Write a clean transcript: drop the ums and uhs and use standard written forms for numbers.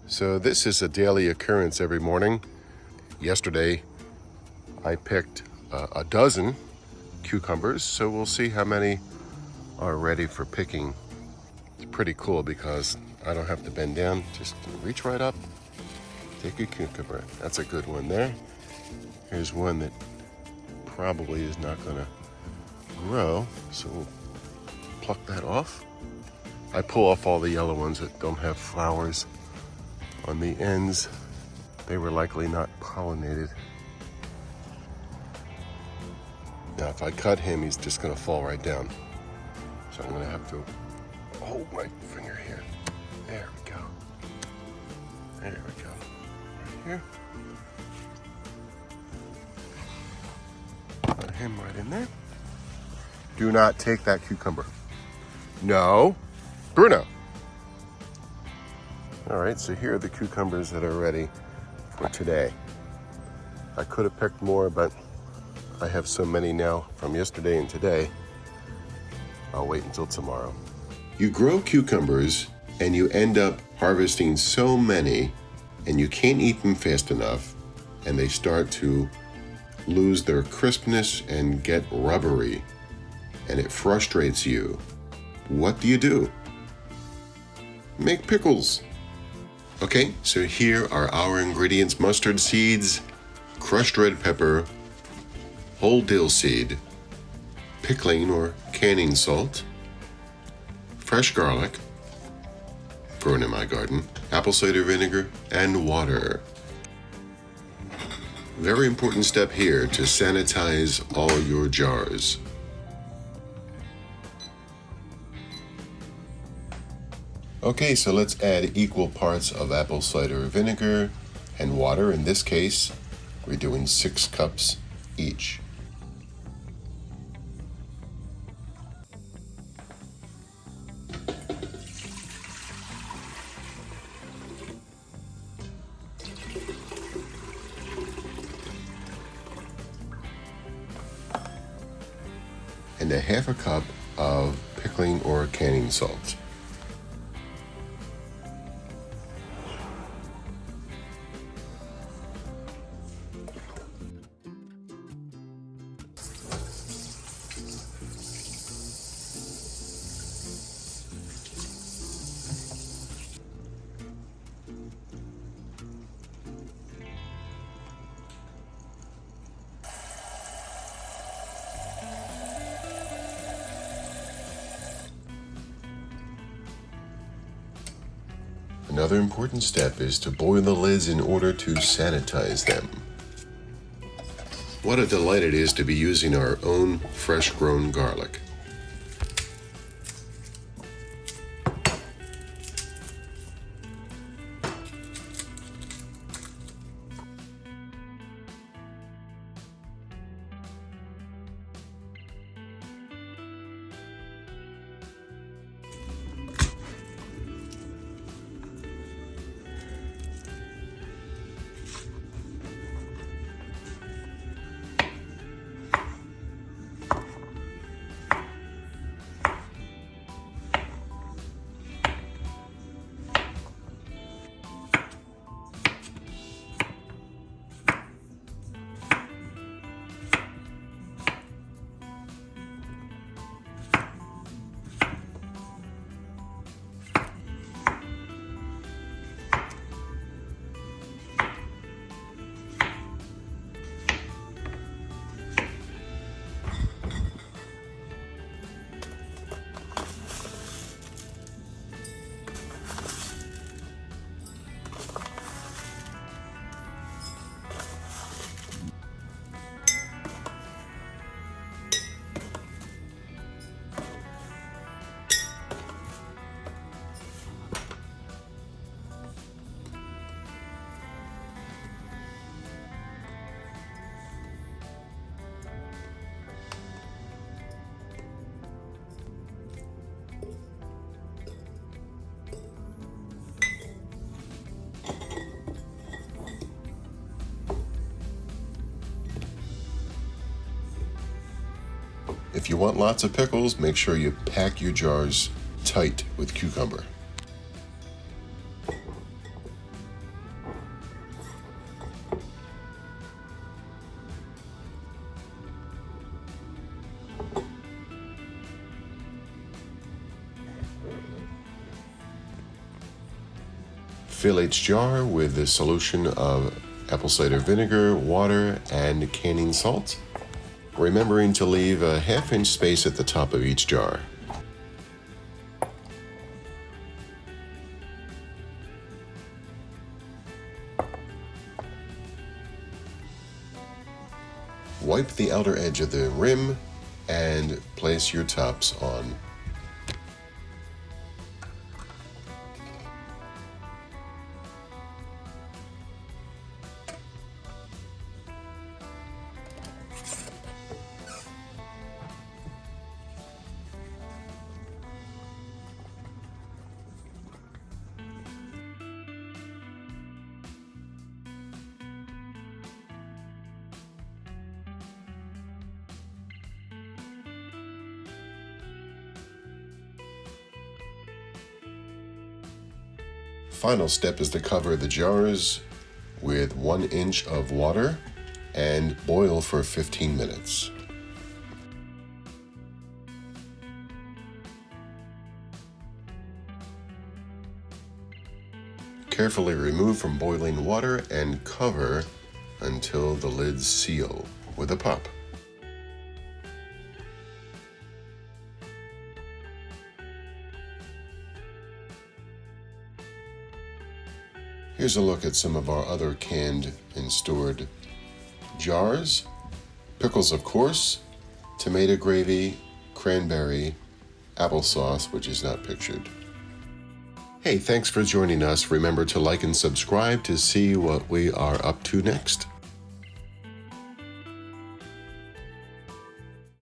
So this is a daily occurrence every morning. Yesterday, I picked a dozen cucumbers, so we'll see how many are ready for picking. It's pretty cool because I don't have to bend down, just reach right up, take a cucumber. That's a good one there. Here's one that probably is not gonna grow, so we'll pluck that off. I pull off all the yellow ones that don't have flowers on the ends. They were likely not pollinated. Now if I cut him, he's just gonna fall right down. So I'm gonna have to hold my finger here. There we go. There we go. Right here. Put him right in there. Do not take that cucumber. No. Bruno. All right, so here are the cucumbers that are ready for today. I could have picked more, but I have so many now from yesterday and today. I'll wait until tomorrow. You grow cucumbers and you end up harvesting so many and you can't eat them fast enough and they start to lose their crispness and get rubbery and it frustrates you. What do? Make pickles. Okay, so here are our ingredients: mustard seeds, crushed red pepper, whole dill seed, pickling or canning salt, fresh garlic, grown in my garden, apple cider vinegar, and water. Very important step here to sanitize all your jars. Okay, so let's add equal parts of apple cider vinegar and water. In this case, we're doing 6 cups each. And a half a cup of pickling or canning salt. Another important step is to boil the lids in order to sanitize them. What a delight it is to be using our own fresh grown garlic. If you want lots of pickles, make sure you pack your jars tight with cucumber. Fill each jar with a solution of apple cider vinegar, water, and canning salt, remembering to leave a half-inch space at the top of each jar. Wipe the outer edge of the rim and place your tops on. Final step is to cover the jars with 1 inch of water and boil for 15 minutes. Carefully remove from boiling water and cover until the lids seal with a pop. Here's a look at some of our other canned and stored jars. Pickles, of course, tomato gravy, cranberry, applesauce, which is not pictured. Hey, thanks for joining us. Remember to like and subscribe to see what we are up to next.